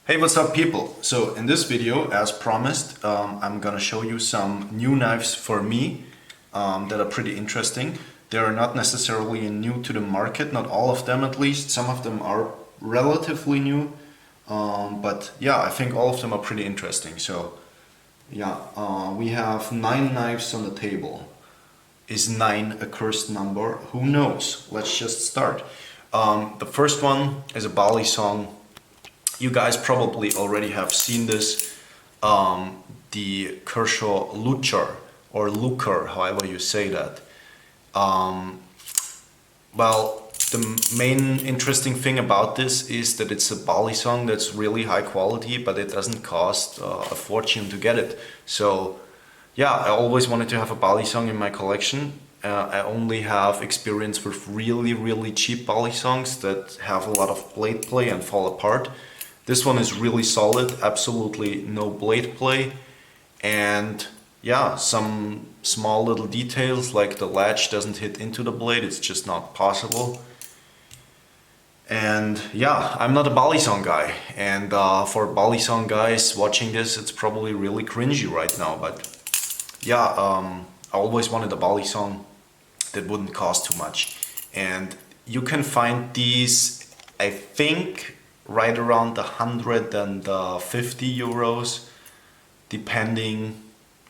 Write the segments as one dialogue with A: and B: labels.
A: Hey, what's up people? So in this video, as promised, I'm gonna show you some new knives for me that are pretty interesting. They are not necessarily new to the market, not all of them at least. Some of them are relatively new, but yeah, I think all of them are pretty interesting. So yeah, we have 9 knives on the table. Is 9 a cursed number? Who knows? Let's just start. The first one is a Bowie song. You guys probably already have seen this, the Kershaw Luchar or Luchar, however you say that. Well, the main interesting thing about this is that it's a Bowie song that's really high quality, but it doesn't cost a fortune to get it. So yeah, I always wanted to have a Bowie song in my collection. I only have experience with really cheap Bowie songs that have a lot of blade play and fall apart. This one is really solid, absolutely no blade play, and yeah, some small little details like the latch doesn't hit into the blade, it's just not possible. And yeah, I'm not a Bowie song guy, and for Bowie song guys watching this, it's probably really cringy right now, but yeah, I always wanted a Bowie song that wouldn't cost too much. And you can find these, I think, right around the 150 euros, depending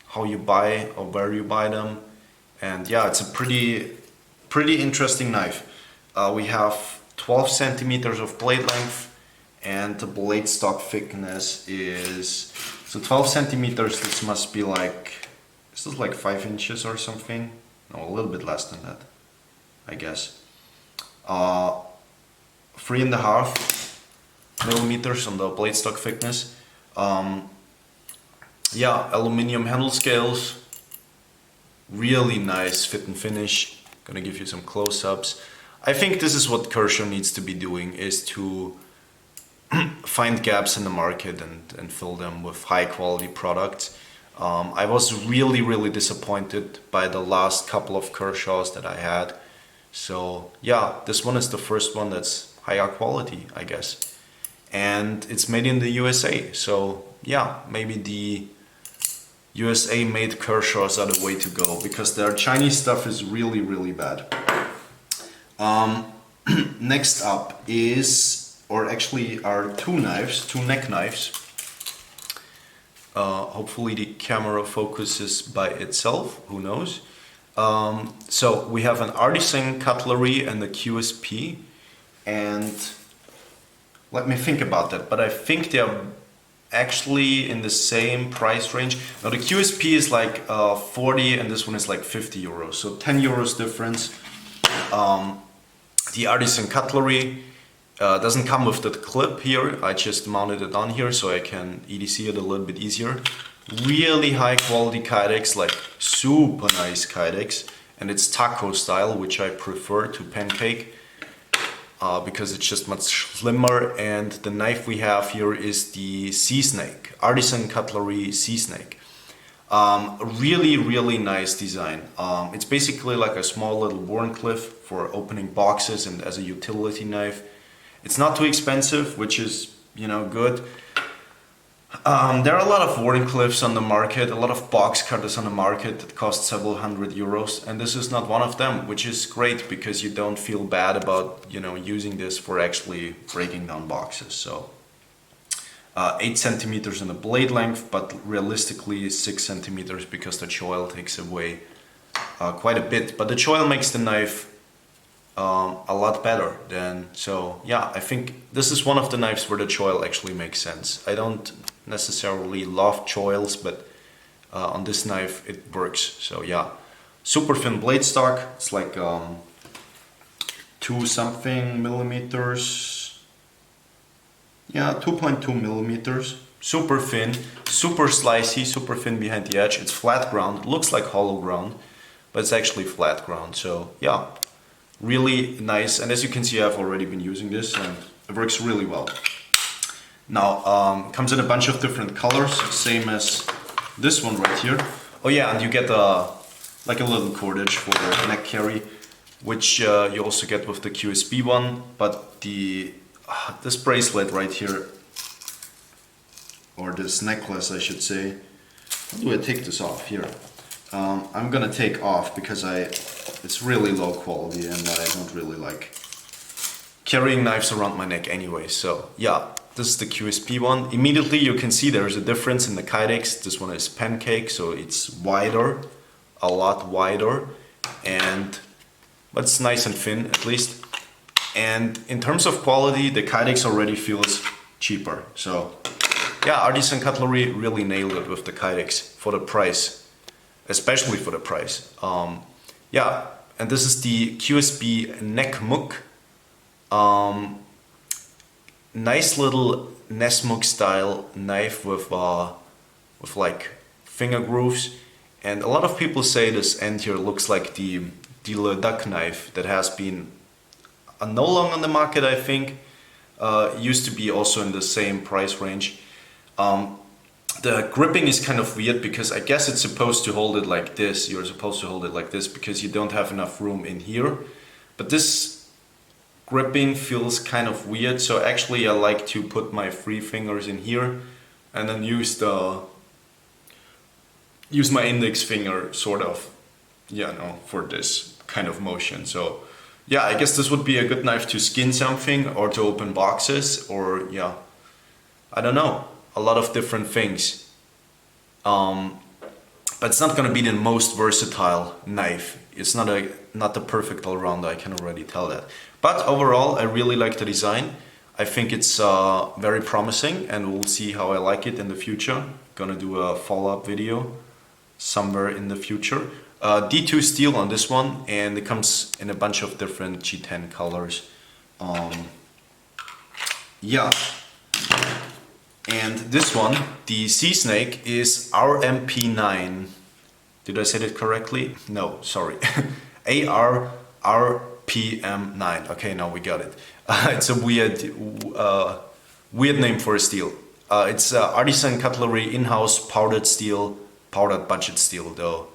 A: how you buy or where you buy them. And yeah, it's a pretty interesting knife. We have 12 centimeters of blade length, and the blade stock thickness is, so 12 centimeters, this must be like, this is like 5 inches or something. No, a little bit less than that, I guess. 3.5 millimeters on the blade stock thickness. Yeah, aluminum handle scales, really nice fit and finish. Gonna give you some close-ups. I think this is what Kershaw needs to be doing, is to find gaps in the market and fill them with high quality products. I was really disappointed by the last couple of Kershaws that I had. So yeah, this one is the first one that's higher quality, I guess. And it's made in the USA, so yeah, maybe the USA made Kershaws are the way to go, because their Chinese stuff is really bad. Next up is, or actually are two neck knives. Hopefully the camera focuses by itself, who knows. So we have an Artisan cutlery and a QSP, and let me think about that, but I think they are actually in the same price range. Now the QSP is like 40 and this one is like 50 euros, so 10 euros difference. The Artisan cutlery doesn't come with that clip here, I just mounted it on here so I can EDC it a little bit easier. Really high quality kydex, like super nice kydex, and it's taco style, which I prefer to pancake. Because it's just much slimmer. And the knife we have here is the Sea Snake, Artisan Cutlery Sea Snake. Really nice design. It's basically like a small little Wharncliffe for opening boxes and as a utility knife. It's not too expensive, which is, you know, good. There are a lot of Wharncliffes on the market, a lot of box cutters on the market that cost several hundred euros, and this is not one of them, which is great because you don't feel bad about, you know, using this for actually breaking down boxes. So 8 centimeters in the blade length, but realistically 6 centimeters because the choil takes away quite a bit. But the choil makes the knife a lot better than, so yeah, I think this is one of the knives where the choil actually makes sense. I don't necessarily love choils, but on this knife it works. So yeah, super thin blade stock. It's like 2 something millimeters. Yeah, 2.2 millimeters. Super thin, super slicey, super thin behind the edge. It's flat ground. It looks like hollow ground, but it's actually flat ground. So yeah, really nice. And as you can see, I've already been using this and it works really well. Now, comes in a bunch of different colors, same as this one right here. Oh yeah, and you get like a little cordage for the neck carry, which you also get with the QSP one. But the this bracelet right here or this necklace I should say. How do I take this off? Here. I'm gonna take off because it's really low quality and I don't really like carrying knives around my neck anyway. So yeah, this is the QSP one. Immediately you can see there's a difference in the Kydex. This one is pancake, so it's wider, a lot wider, but it's nice and thin at least. And in terms of quality, the Kydex already feels cheaper. So yeah, Artisan Cutlery really nailed it with the Kydex for the price, especially for the price. Yeah, and this is the Qsb Neck Mook. Nice little Neck style knife with like finger grooves. And a lot of people say this end here looks like the Le Duc knife that has been no longer on the market, I think. Used to be also in the same price range. The gripping is kind of weird because I guess it's supposed to hold it like this. You're supposed to hold it like this because you don't have enough room in here. But this gripping feels kind of weird, so actually I like to put my 3 fingers in here and then use my index finger sort of, for this kind of motion. So yeah, I guess this would be a good knife to skin something or to open boxes or I don't know, a lot of different things. But it's not going to be the most versatile knife. It's not the perfect all-rounder, I can already tell that. But overall, I really like the design. I think it's very promising and we'll see how I like it in the future. Gonna do a follow-up video somewhere in the future. D2 steel on this one, and it comes in a bunch of different G10 colors. Yeah. And this one, the Sea Snake, is RMP9. Did I say that correctly? No, sorry. ARRPM9. Okay, now we got it. It's a weird name for a steel. It's Artisan Cutlery in-house powdered steel, powdered budget steel though.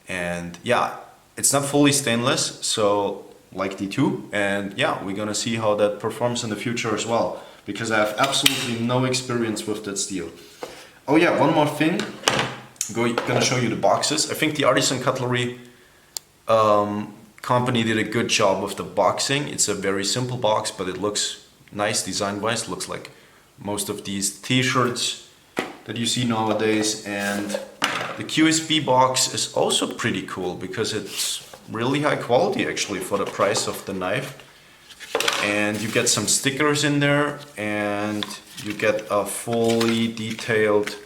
A: And yeah, it's not fully stainless, so like D2. And yeah, we're gonna see how that performs in the future as well, because I have absolutely no experience with that steel. Oh yeah, one more thing. I'm gonna show you the boxes. I think the Artisan Cutlery company did a good job with the boxing. It's a very simple box, but it looks nice design-wise. Looks like most of these t-shirts that you see nowadays. And the QSP box is also pretty cool because it's really high quality actually for the price of the knife. And you get some stickers in there and you get a fully detailed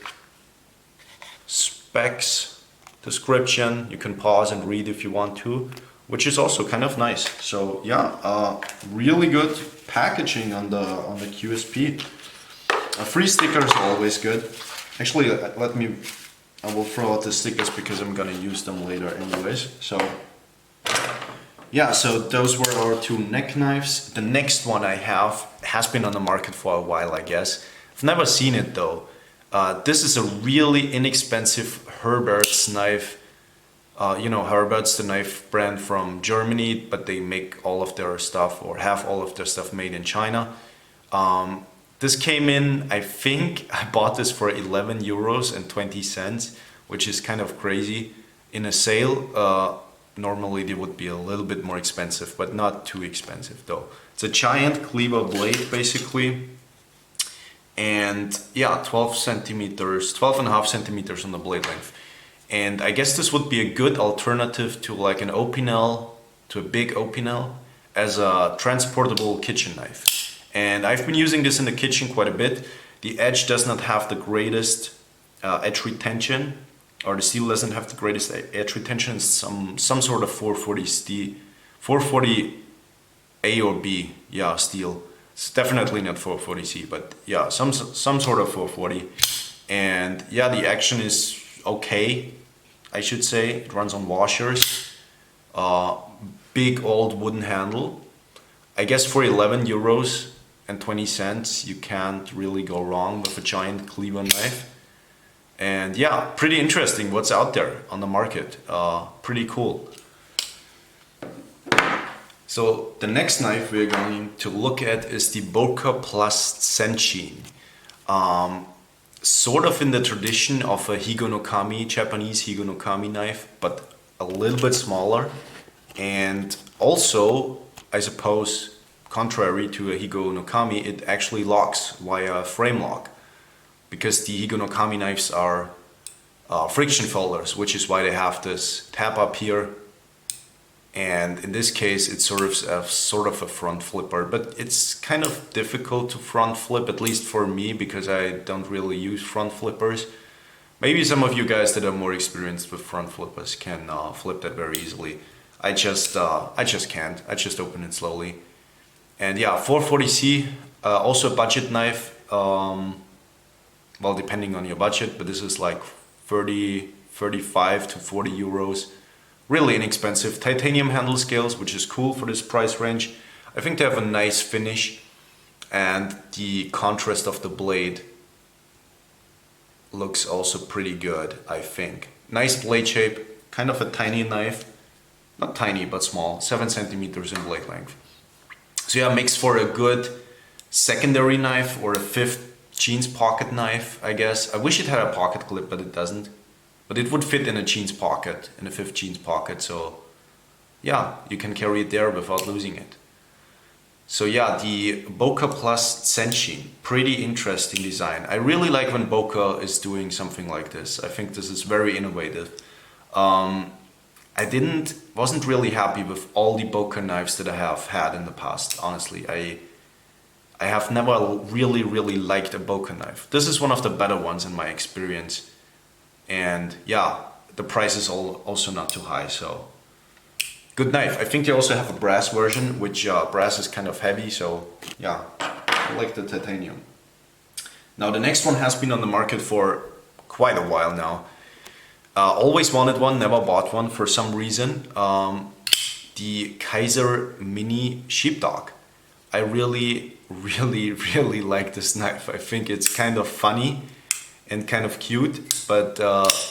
A: specs description. You can pause and read if you want to, which is also kind of nice. So yeah, really good packaging on the QSP. Free stickers are always good. Actually, I will throw out the stickers because I'm gonna use them later anyways. So yeah, so those were our 2 neck knives. The next one I have has been on the market for a while, I guess. I've never seen it though. This is a really inexpensive Herbertz knife. You know, Herbertz, the knife brand from Germany, but they make all of their stuff or have all of their stuff made in China. This came in, I think I bought this for 11 euros and 20 cents, which is kind of crazy. In a sale, normally they would be a little bit more expensive, but not too expensive though. It's a giant cleaver blade basically. And yeah, 12 and a half centimeters on the blade length. And I guess this would be a good alternative to like an Opinel, to a big Opinel, as a transportable kitchen knife. And I've been using this in the kitchen quite a bit. The edge does not have the greatest edge retention, or the steel doesn't have the greatest edge retention. It's some sort of 440 A or B, yeah, steel. It's definitely not 440C, but yeah, some sort of 440. And yeah, the action is okay, I should say. It runs on washers. Big old wooden handle. I guess for 11 euros and 20 cents you can't really go wrong with a giant cleaver knife. And yeah, pretty interesting what's out there on the market. Pretty cool. So the next knife we're going to look at is the Boker plus Zenshin. sort of in the tradition of a Higo no Kami, Japanese Higo no Kami knife, but a little bit smaller. And also, I suppose, contrary to a Higo no Kami, it actually locks via frame lock. Because the Higo no Kami knives are friction folders, which is why they have this tab up here. And in this case, it serves as sort of a front flipper, but it's kind of difficult to front flip, at least for me, because I don't really use front flippers. Maybe some of you guys that are more experienced with front flippers can flip that very easily. I just can't. I just open it slowly. And yeah, 440C, also a budget knife. Well, depending on your budget, but this is like 35 to 40 euros. Really inexpensive. Titanium handle scales, which is cool for this price range. I think they have a nice finish, and the contrast of the blade looks also pretty good, I think. Nice blade shape, kind of a tiny knife. Not tiny, but small, 7 centimeters in blade length. So yeah, makes for a good secondary knife or a fifth jeans pocket knife, I guess. I wish it had a pocket clip, but it doesn't. But it would fit in a jeans pocket, in a fifth jeans pocket, so yeah, you can carry it there without losing it. So yeah, the Boker plus Zenshin, pretty interesting design. I really like when Boker is doing something like this. I think this is very innovative. I wasn't really happy with all the Boker knives that I have had in the past, honestly. I have never really liked a Boker knife. This is one of the better ones in my experience. And yeah, the price is also not too high, so good knife. I think they also have a brass version, which brass is kind of heavy, so yeah, I like the titanium. Now the next one has been on the market for quite a while now. Always wanted one, never bought one for some reason. The Kaiser Mini Sheepdog. I really like this knife. I think it's kind of funny and kind of cute, but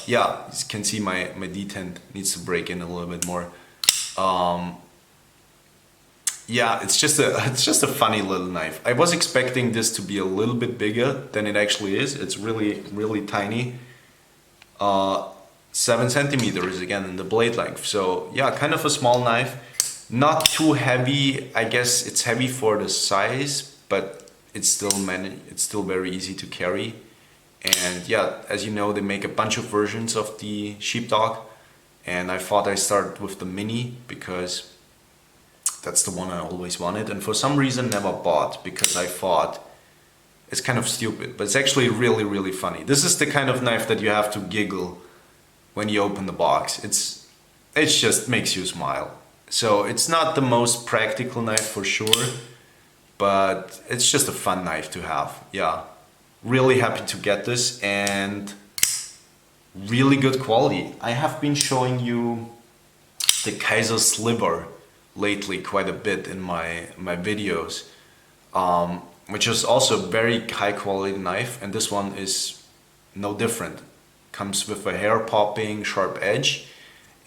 A: yeah, you can see my detent needs to break in a little bit more. Yeah, it's just a funny little knife. I was expecting this to be a little bit bigger than it actually is. It's really tiny. 7 centimeters again in the blade length. So yeah, kind of a small knife. Not too heavy. I guess it's heavy for the size, but it's still very easy to carry. And yeah, as you know, they make a bunch of versions of the Sheepdog, and I thought I'd start with the Mini because that's the one I always wanted, and for some reason never bought because I thought it's kind of stupid, but it's actually really funny. This is the kind of knife that you have to giggle when you open the box. It just makes you smile. So it's not the most practical knife for sure, but it's just a fun knife to have. Yeah, really happy to get this, and really good quality. I have been showing you the Kaiser Sliver lately quite a bit in my videos, which is also a very high quality knife, and this one is no different. Comes with a hair popping sharp edge,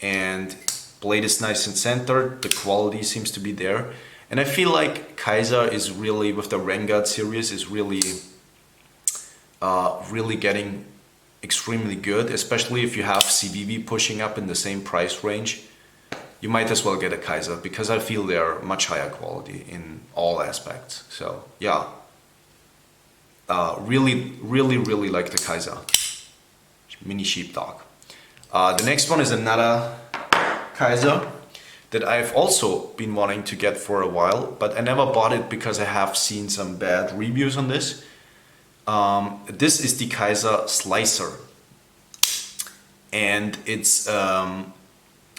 A: and blade is nice and centered. The quality seems to be there, and I feel like Kaiser is really, with the Renegade series, is really getting extremely good, especially if you have CVV pushing up in the same price range. You might as well get a Kaiser, because I feel they are much higher quality in all aspects. So yeah, really like the Kaiser Mini Sheepdog. The next one is another Kaiser that I've also been wanting to get for a while, but I never bought it because I have seen some bad reviews on this. This is the Kaiser Slicer, and it's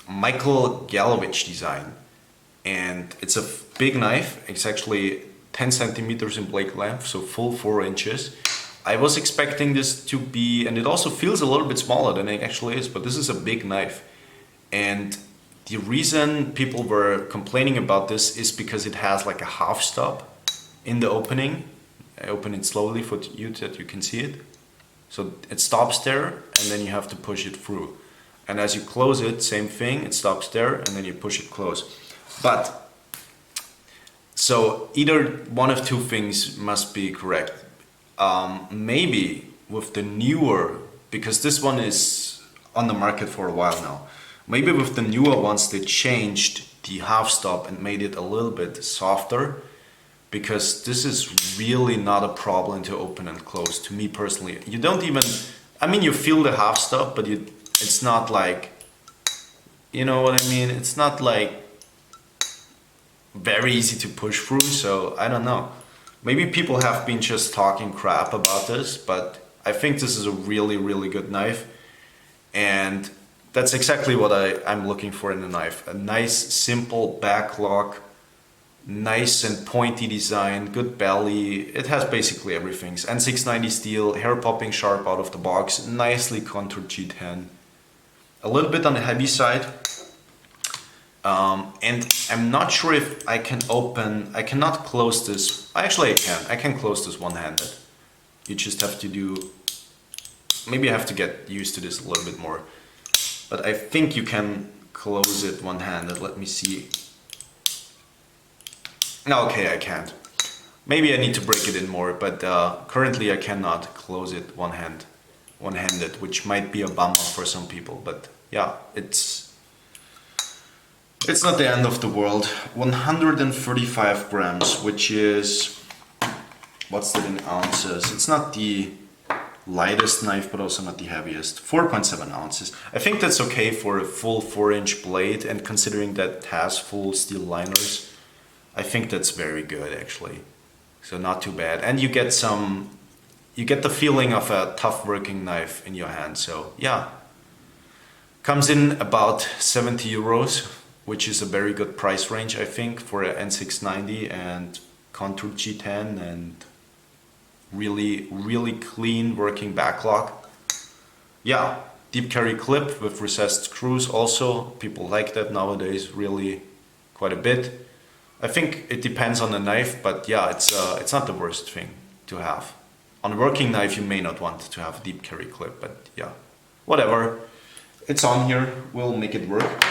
A: Michael Galovich design, and it's a big knife. It's actually 10 centimeters in blade length, so full 4 inches. I was expecting this to be, and it also feels a little bit smaller than it actually is, but this is a big knife. And the reason people were complaining about this is because it has like a half stop in the opening. I open it slowly for you that you can see it. So it stops there, and then you have to push it through. And as you close it, same thing, it stops there, and then you push it close. But, so either one of two things must be correct. Maybe with the newer, because this one is on the market for a while now. Maybe with the newer ones they changed the half stop and made it a little bit softer, because this is really not a problem to open and close to me personally. You don't even, I mean, you feel the half stop, but it's not like, you know what I mean? It's not like very easy to push through, so I don't know. Maybe people have been just talking crap about this, but I think this is a really, really good knife. And that's exactly what I'm looking for in a knife. A nice, simple back lock, nice and pointy design, good belly. It has basically everything. N690 steel, hair popping sharp out of the box, nicely contoured G10. A little bit on the heavy side. And I'm not sure if I can I cannot close this. Actually I can close this one-handed. You just have to do, maybe I have to get used to this a little bit more. But I think you can close it one-handed. Let me see. No, okay, I can't. Maybe I need to break it in more, but currently I cannot close it one-handed, which might be a bummer for some people. But yeah, it's not the end of the world. 135 grams, which is, what's that in ounces? It's not the lightest knife, but also not the heaviest. 4.7 ounces. I think that's okay for a full 4-inch blade, and considering that it has full steel liners, I think that's very good actually. So not too bad. And you get the feeling of a tough working knife in your hand. So yeah, comes in about 70 euros, which is a very good price range, I think, for an N690 and contoured G10 and really, really clean working backlock. Yeah, deep carry clip with recessed screws also. People like that nowadays, really quite a bit. I think it depends on the knife, but yeah, it's not the worst thing to have. On a working knife, you may not want to have a deep carry clip, but yeah, whatever. It's on here, we'll make it work.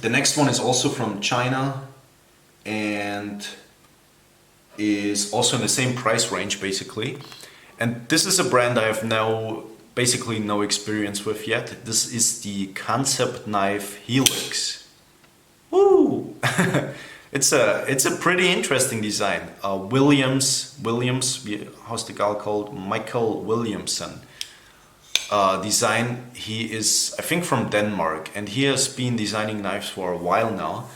A: The next one is also from China and is also in the same price range basically. And this is a brand I have basically no experience with yet. This is the Kansept Hellx. Woo! It's a pretty interesting design. Williams, how's the guy called? Michael Williamson. Design. He is, I think, from Denmark, and he has been designing knives for a while now.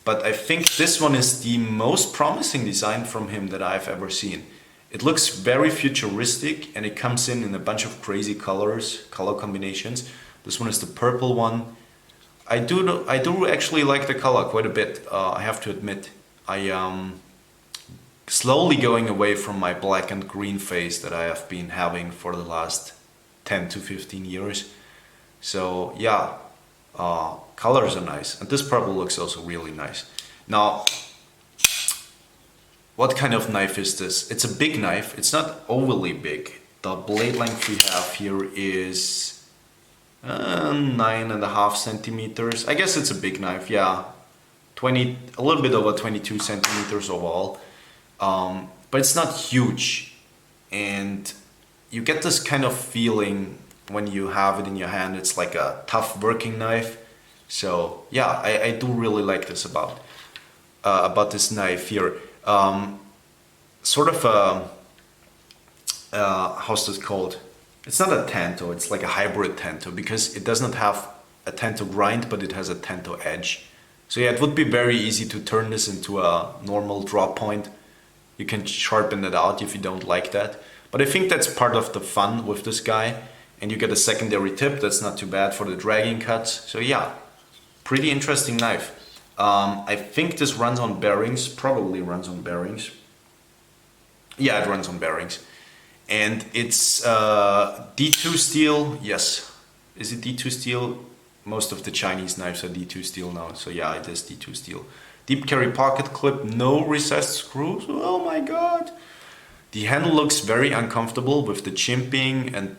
A: But I think this one is the most promising design from him that I've ever seen. It looks very futuristic, and it comes in a bunch of crazy color combinations. This one is the purple one. I do actually like the color quite a bit. I have to admit, I am slowly going away from my black and green phase that I have been having for the last 10 to 15 years. So yeah, colors are nice, and this purple looks also really nice. Now, what kind of knife is this? It's a big knife. It's not overly big. The blade length we have here is 9.5 centimeters. I guess it's a big knife, yeah. A little bit over 22 centimeters overall. But it's not huge, and you get this kind of feeling when you have it in your hand. It's like a tough working knife. So yeah, I do really like this about this knife here. Sort of how's this called? It's not a tanto, it's like a hybrid tanto, because it does not have a tanto grind, but it has a tanto edge. So yeah, it would be very easy to turn this into a normal draw point. You can sharpen it out if you don't like that. But I think that's part of the fun with this guy. And you get a secondary tip, that's not too bad for the dragging cuts. So yeah, pretty interesting knife. I think this runs on bearings, probably runs on bearings. Yeah, it runs on bearings. And it's D2 steel, yes. Is it D2 steel? Most of the Chinese knives are D2 steel now, so yeah, it is D2 steel. Deep carry pocket clip, no recessed screws, oh my god. The handle looks very uncomfortable with the chimping and,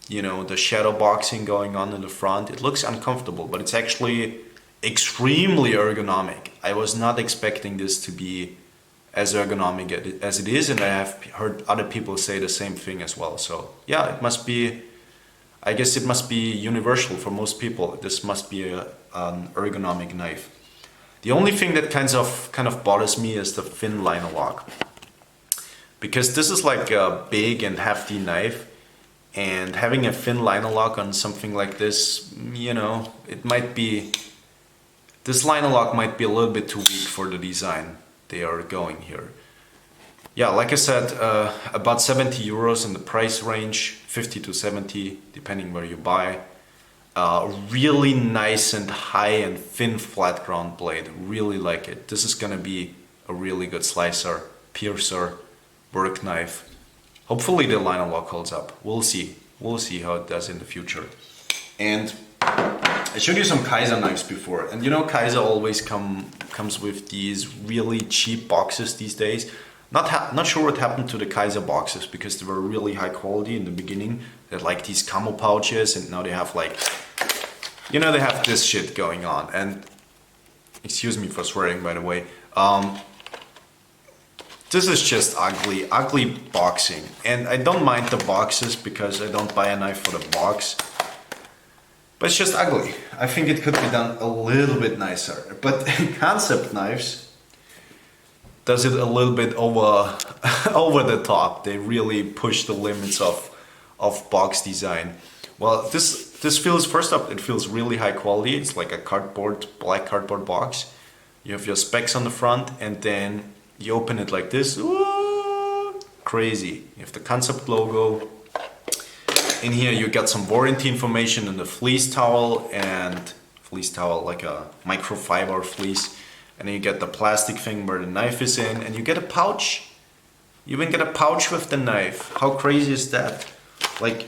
A: you know, the shadow boxing going on in the front. It looks uncomfortable, but it's actually extremely ergonomic. I was not expecting this to be as ergonomic as it is, and I have heard other people say the same thing as well. So yeah, it must be, I guess it must be universal for most people. This must be an ergonomic knife. The only thing that kind of bothers me is the thin liner lock, because this is like a big and hefty knife, and having a thin liner lock on something like this, you know, it might be, this liner lock might be a little bit too weak for the design they are going here. Yeah, like I said, about 70 euros in the price range, 50 to 70 depending where you buy. Really nice and high and thin flat ground blade, really like it. This is gonna be a really good slicer, piercer, work knife. Hopefully the liner lock holds up. We'll see how it does in the future. And I showed you some Kaiser knives before, and you know, Kaiser always comes with these really cheap boxes these days. Not sure what happened to the Kaiser boxes, because they were really high quality in the beginning. They had like these camo pouches, and now they have like, you know, they have this shit going on. And excuse me for swearing, by the way. This is just ugly boxing. And I don't mind the boxes because I don't buy a knife for the box. But it's just ugly. I think it could be done a little bit nicer. But Kansept Knives does it a little bit over the top. They really push the limits of box design. Well, this feels, first up, it feels really high quality. It's like a black cardboard box. You have your specs on the front, and then you open it like this. Ooh, crazy. You have the Kansept logo. In here you got some warranty information in the fleece towel, like a microfiber fleece. And then you get the plastic thing where the knife is in, and you get a pouch. You even get a pouch with the knife. How crazy is that? Like,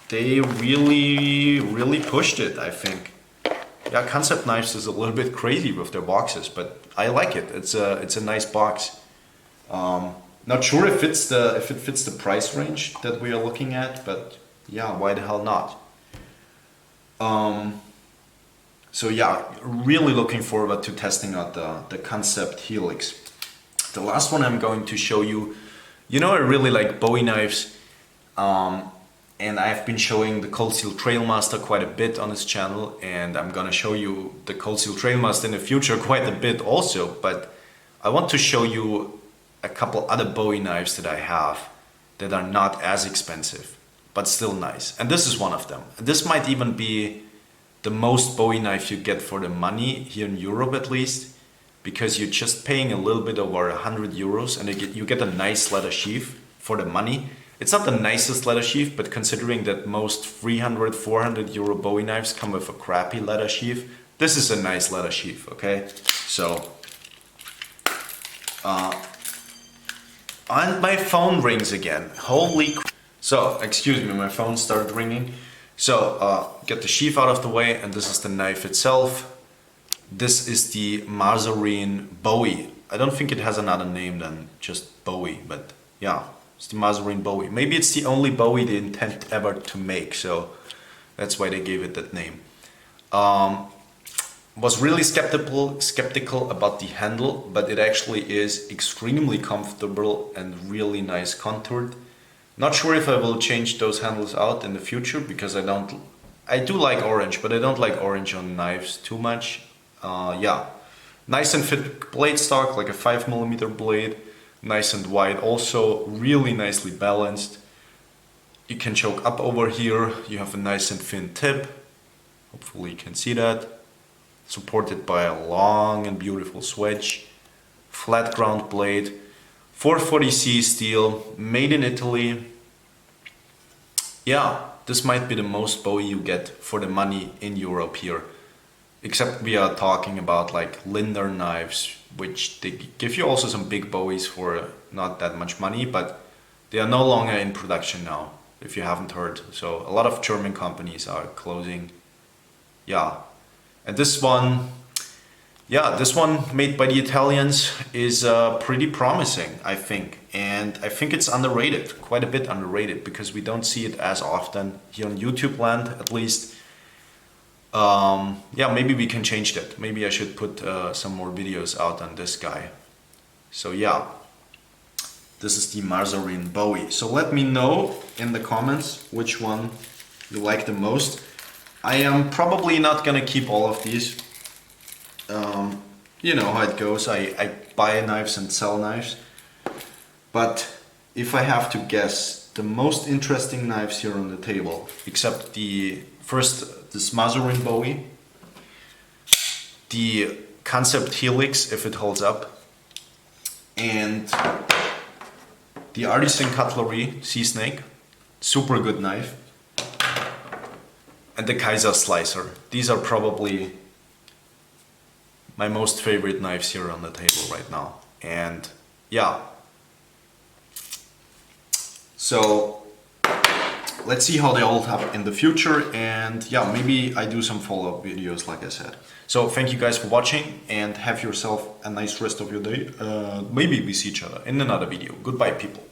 A: they really pushed it, I think. Yeah, Kansept Knives is a little bit crazy with their boxes, but I like it. It's a nice box. Not sure if it fits the price range that we are looking at, but yeah, why the hell not? So yeah, really looking forward to testing out the Kansept Hellx. The last one I'm going to show you, you know, I really like Bowie knives, and I've been showing the Cold Steel Trailmaster quite a bit on this channel, and I'm gonna show you the Cold Steel Trailmaster in the future quite a bit also, but I want to show you a couple other Bowie knives that I have that are not as expensive, but still nice. And this is one of them. This might even be the most Bowie knife you get for the money, here in Europe at least, because you're just paying a little bit over 100 euros and you get a nice leather sheath for the money. It's not the nicest leather sheath, but considering that most 300, 400 euro Bowie knives come with a crappy leather sheath, this is a nice leather sheath, okay? So, and my phone rings again. Holy crap. So, excuse me, my phone started ringing. So, get the sheath out of the way, and this is the knife itself. This is the Marzerine Bowie. I don't think it has another name than just Bowie, but yeah, it's the Maserin Bowie. Maybe it's the only Bowie they intend ever to make, so that's why they gave it that name. Was really skeptical about the handle, but it actually is extremely comfortable and really nice contoured. Not sure if I will change those handles out in the future, because I do like orange, but I don't like orange on knives too much. Yeah, nice and fit blade stock, like a 5mm blade, nice and wide, also really nicely balanced. You can choke up over here, you have a nice and thin tip, hopefully you can see that, supported by a long and beautiful swedge, flat ground blade, 440C steel, made in Italy. Yeah, this might be the most Bowie you get for the money in Europe here. Except we are talking about like Linder knives, which they give you also some big Bowies for not that much money, but they are no longer in production now, if you haven't heard. So a lot of German companies are closing. Yeah, and this one, yeah, this one made by the Italians is pretty promising, I think. And I think it's underrated, quite a bit underrated, because we don't see it as often here on YouTube land, at least. Yeah, maybe we can change that. Maybe I should put some more videos out on this guy. So yeah, This is the Marzerine Bowie. So let me know in the comments which one you like the most. I am probably not gonna keep all of these. You know how it goes. I buy knives and sell knives. But if I have to guess, the most interesting knives here on the table, except the first, this Maserin Bowie, the Kansept Hellx, if it holds up, and the Artisan Cutlery Sea Snake, super good knife, and the Kaiser Slicer. These are probably my most favorite knives here on the table right now. And yeah, so let's see how they hold up in the future, and yeah, maybe I do some follow-up videos like I said. So thank you guys for watching and have yourself a nice rest of your day. Maybe we see each other in another video. Goodbye people.